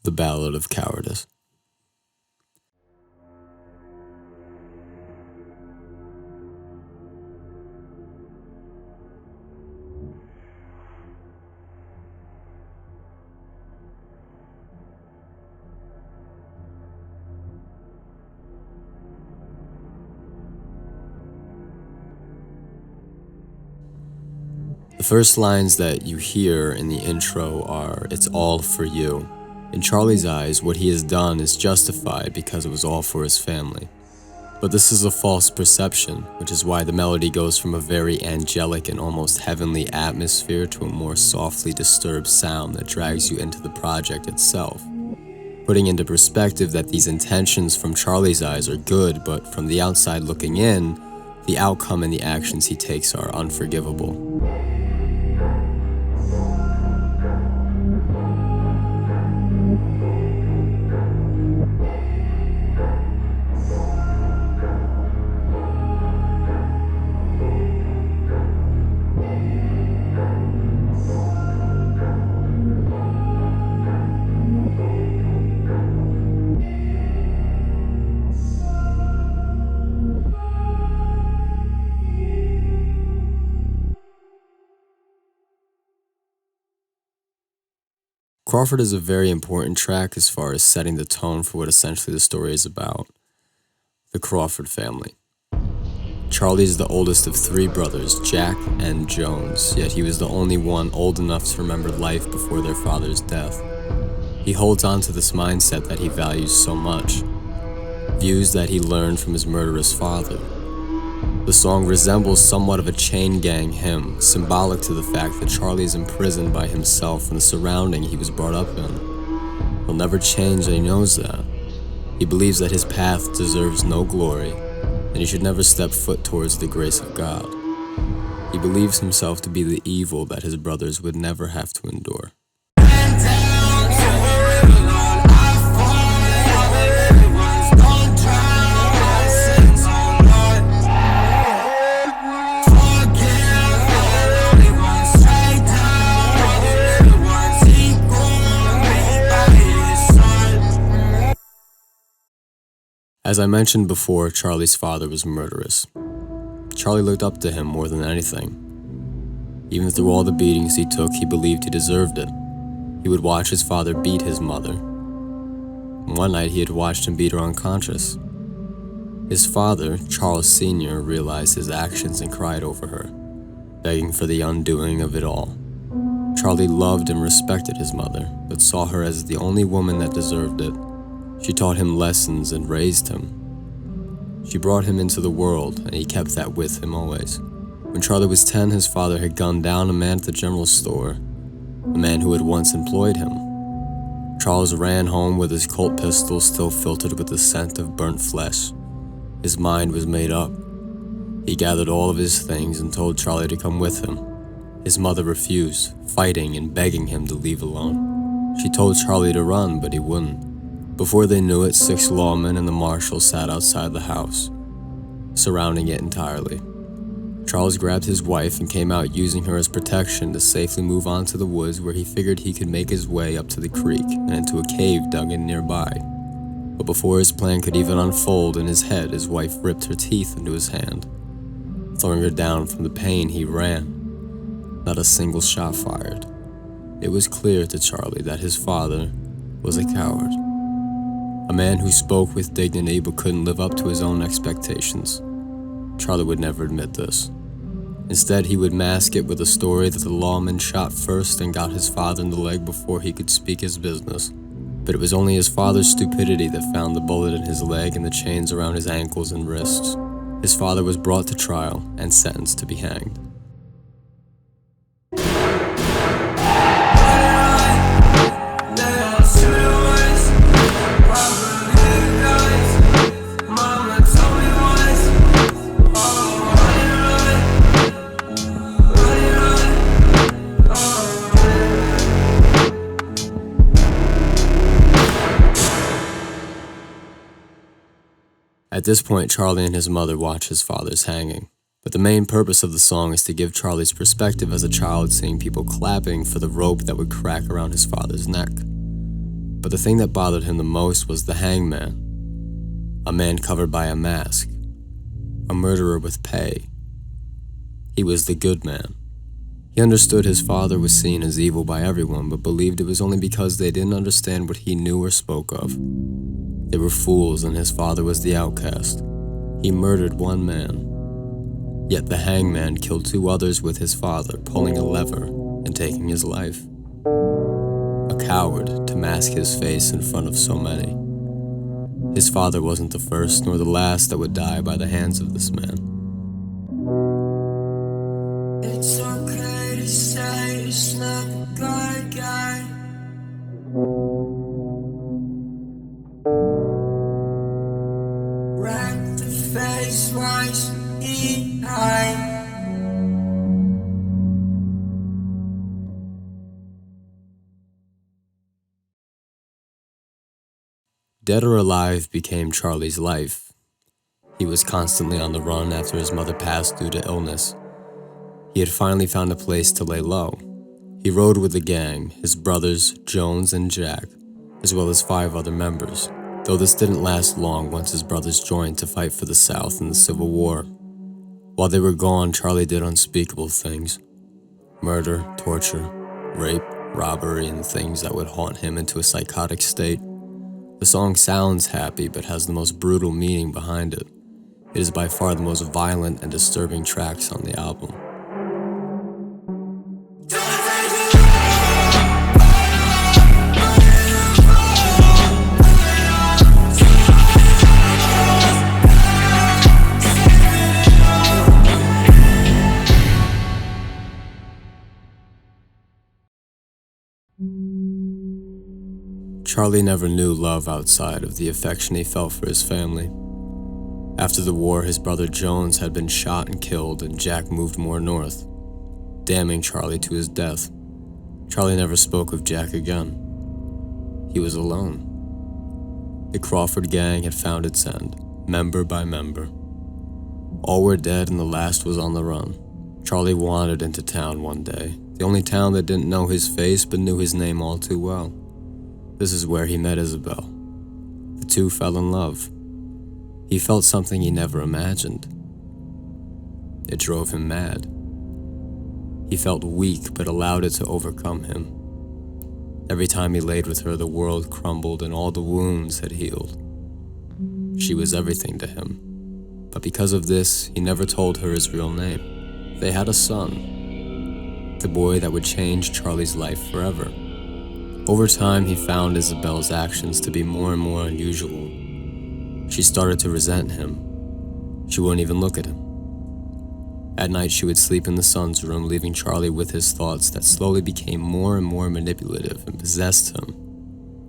The Ballad of Cowardice. The first lines that you hear in the intro are, "It's all for you." In Charlie's eyes, what he has done is justified because it was all for his family. But this is a false perception, which is why the melody goes from a very angelic and almost heavenly atmosphere to a more softly disturbed sound that drags you into the project itself, putting into perspective that these intentions from Charlie's eyes are good, but from the outside looking in, the outcome and the actions he takes are unforgivable. Crawford is a very important track as far as setting the tone for what essentially the story is about. The Crawford family. Charlie is the oldest of three brothers, Jack and Jones, yet he was the only one old enough to remember life before their father's death. He holds on to this mindset that he values so much, views that he learned from his murderous father. The song resembles somewhat of a chain gang hymn, symbolic to the fact that Charlie is imprisoned by himself and the surrounding he was brought up in. He'll never change and he knows that. He believes that his path deserves no glory, and he should never step foot towards the grace of God. He believes himself to be the evil that his brothers would never have to endure. As I mentioned before, Charlie's father was murderous. Charlie looked up to him more than anything. Even through all the beatings he took, he believed he deserved it. He would watch his father beat his mother. One night he had watched him beat her unconscious. His father, Charles Sr., realized his actions and cried over her, begging for the undoing of it all. Charlie loved and respected his mother, but saw her as the only woman that deserved it. She taught him lessons and raised him. She brought him into the world, and he kept that with him always. When Charlie was 10, his father had gunned down a man at the general store, a man who had once employed him. Charles ran home with his Colt pistol still filtered with the scent of burnt flesh. His mind was made up. He gathered all of his things and told Charlie to come with him. His mother refused, fighting and begging him to leave alone. She told Charlie to run, but he wouldn't. Before they knew it, 6 lawmen and the marshal sat outside the house, surrounding it entirely. Charles grabbed his wife and came out using her as protection to safely move on to the woods where he figured he could make his way up to the creek and into a cave dug in nearby. But before his plan could even unfold in his head, his wife ripped her teeth into his hand. Throwing her down from the pain, he ran. Not a single shot fired. It was clear to Charlie that his father was a coward. A man who spoke with dignity but couldn't live up to his own expectations. Charlie would never admit this. Instead, he would mask it with a story that the lawman shot first and got his father in the leg before he could speak his business. But it was only his father's stupidity that found the bullet in his leg and the chains around his ankles and wrists. His father was brought to trial and sentenced to be hanged. At this point, Charlie and his mother watch his father's hanging. But the main purpose of the song is to give Charlie's perspective as a child seeing people clapping for the rope that would crack around his father's neck. But the thing that bothered him the most was the hangman, a man covered by a mask, a murderer with pay. He was the good man. He understood his father was seen as evil by everyone, but believed it was only because they didn't understand what he knew or spoke of. They were fools, and his father was the outcast. He murdered one man. Yet the hangman killed two others with his father, pulling a lever and taking his life. A coward to mask his face in front of so many. His father wasn't the first nor the last that would die by the hands of this man. It's okay to say it's not the good guy. Wreck the face once he high. Dead or Alive became Charlie's life. He was constantly on the run after his mother passed due to illness. He had finally found a place to lay low. He rode with the gang, his brothers, Jones and Jack, as well as 5 other members, though this didn't last long once his brothers joined to fight for the South in the Civil War. While they were gone, Charlie did unspeakable things. Murder, torture, rape, robbery, and things that would haunt him into a psychotic state. The song sounds happy, but has the most brutal meaning behind it. It is by far the most violent and disturbing tracks on the album. Charlie never knew love outside of the affection he felt for his family. After the war, his brother Jones had been shot and killed, and Jack moved more north, damning Charlie to his death. Charlie never spoke of Jack again. He was alone. The Crawford gang had found its end, member by member. All were dead and the last was on the run. Charlie wandered into town one day, the only town that didn't know his face but knew his name all too well. This is where he met Isabel. The two fell in love. He felt something he never imagined. It drove him mad. He felt weak but allowed it to overcome him. Every time he laid with her, the world crumbled and all the wounds had healed. She was everything to him. But because of this, he never told her his real name. They had a son, the boy that would change Charlie's life forever. Over time, he found Isabel's actions to be more and more unusual. She started to resent him. She wouldn't even look at him. At night, she would sleep in the son's room, leaving Charlie with his thoughts that slowly became more and more manipulative and possessed him.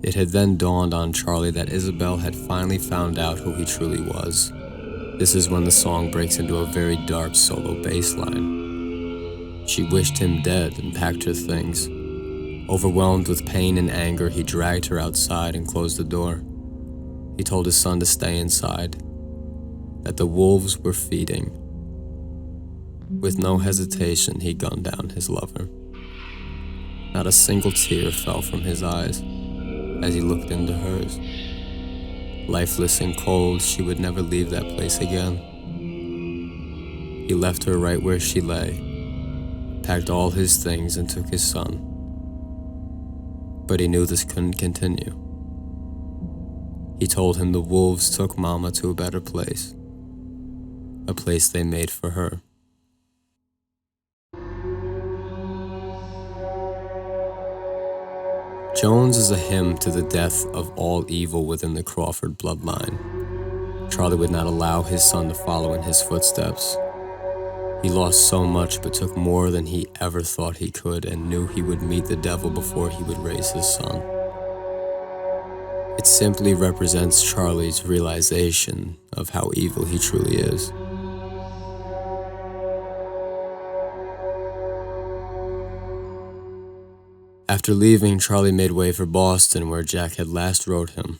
It had then dawned on Charlie that Isabel had finally found out who he truly was. This is when the song breaks into a very dark solo bass line. She wished him dead and packed her things. Overwhelmed with pain and anger, he dragged her outside and closed the door. He told his son to stay inside, that the wolves were feeding. With no hesitation, he gunned down his lover. Not a single tear fell from his eyes as he looked into hers. Lifeless and cold, she would never leave that place again. He left her right where she lay, packed all his things and took his son. But he knew this couldn't continue. He told him the wolves took Mama to a better place, a place they made for her. Jones is a hymn to the death of all evil within the Crawford bloodline. Charlie would not allow his son to follow in his footsteps. He lost so much but took more than he ever thought he could and knew he would meet the devil before he would raise his son. It simply represents Charlie's realization of how evil he truly is. After leaving, Charlie made way for Boston, where Jack had last wrote him.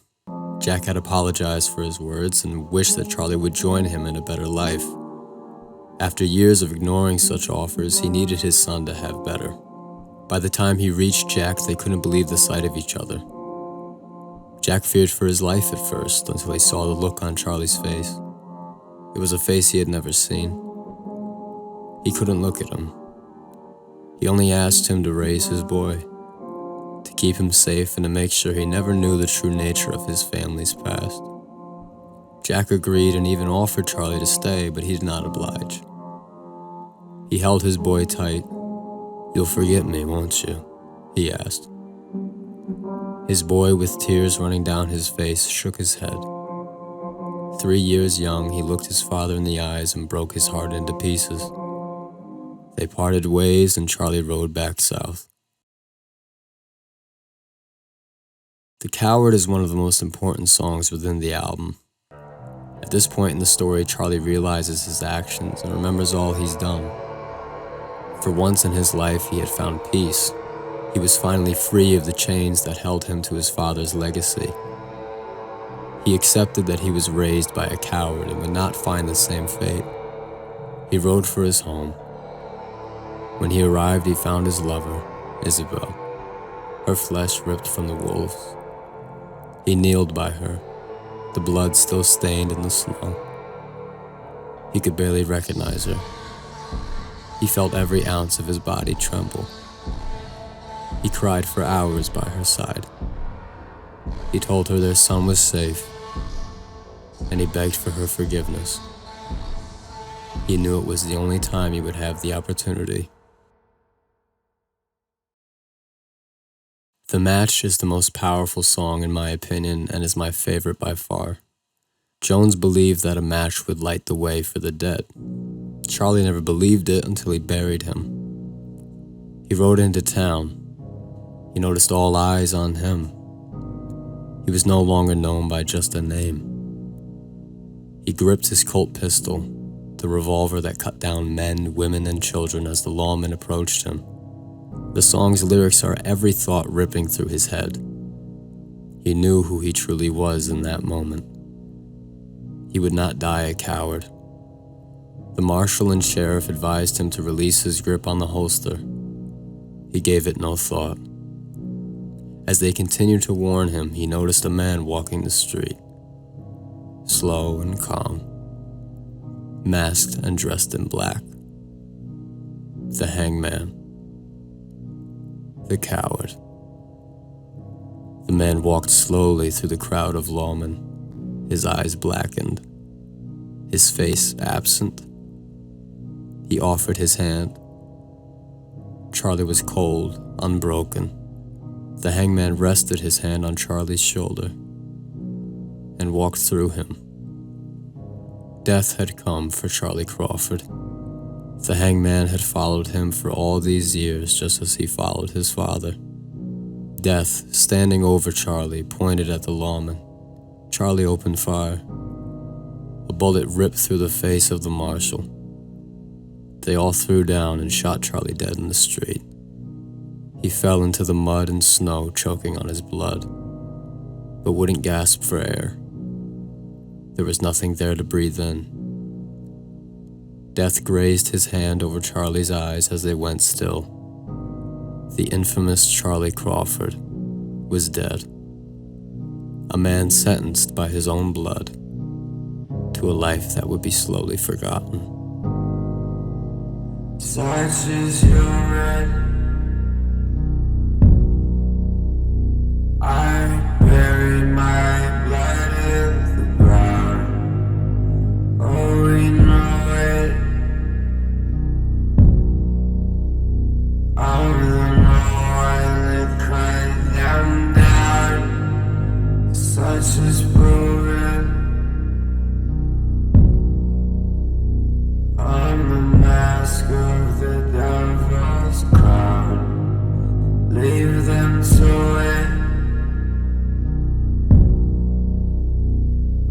Jack had apologized for his words and wished that Charlie would join him in a better life. After years of ignoring such offers, he needed his son to have better. By the time he reached Jack, they couldn't believe the sight of each other. Jack feared for his life at first until he saw the look on Charlie's face. It was a face he had never seen. He couldn't look at him. He only asked him to raise his boy, to keep him safe and to make sure he never knew the true nature of his family's past. Jack agreed and even offered Charlie to stay, but he did not oblige. He held his boy tight. "You'll forget me, won't you?" he asked. His boy, with tears running down his face, shook his head. 3 years young, he looked his father in the eyes and broke his heart into pieces. They parted ways and Charlie rode back south. The Coward is one of the most important songs within the album. At this point in the story, Charlie realizes his actions and remembers all he's done. For once in his life, he had found peace. He was finally free of the chains that held him to his father's legacy. He accepted that he was raised by a coward and would not find the same fate. He rode for his home. When he arrived, he found his lover, Isabel, her flesh ripped from the wolves. He kneeled by her, the blood still stained in the snow. He could barely recognize her. He felt every ounce of his body tremble. He cried for hours by her side. He told her their son was safe, and he begged for her forgiveness. He knew it was the only time he would have the opportunity. The Match is the most powerful song in my opinion and is my favorite by far. Jones believed that a match would light the way for the dead. Charlie never believed it until he buried him. He rode into town. He noticed all eyes on him. He was no longer known by just a name. He gripped his Colt pistol, the revolver that cut down men, women, and children as the lawmen approached him. The song's lyrics are every thought ripping through his head. He knew who he truly was in that moment. He would not die a coward. The marshal and sheriff advised him to release his grip on the holster. He gave it no thought. As they continued to warn him, he noticed a man walking the street, slow and calm, masked and dressed in black. The hangman. The coward. The man walked slowly through the crowd of lawmen, his eyes blackened, his face absent. He offered his hand. Charlie was cold, unbroken. The hangman rested his hand on Charlie's shoulder and walked through him. Death had come for Charlie Crawford. The hangman had followed him for all these years just as he followed his father. Death, standing over Charlie, pointed at the lawman. Charlie opened fire. A bullet ripped through the face of the marshal. They all threw down and shot Charlie dead in the street. He fell into the mud and snow, choking on his blood, but wouldn't gasp for air. There was nothing there to breathe in. Death grazed his hand over Charlie's eyes as they went still. The infamous Charlie Crawford was dead. A man sentenced by his own blood to a life that would be slowly forgotten. Such is your red. I buried my blood in the ground. Oh, we know it. I'm the one that cut them down. Such is proven. I'm the mask of the devil's crown. Leave them to it.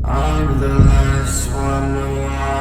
I'm the last one to walk.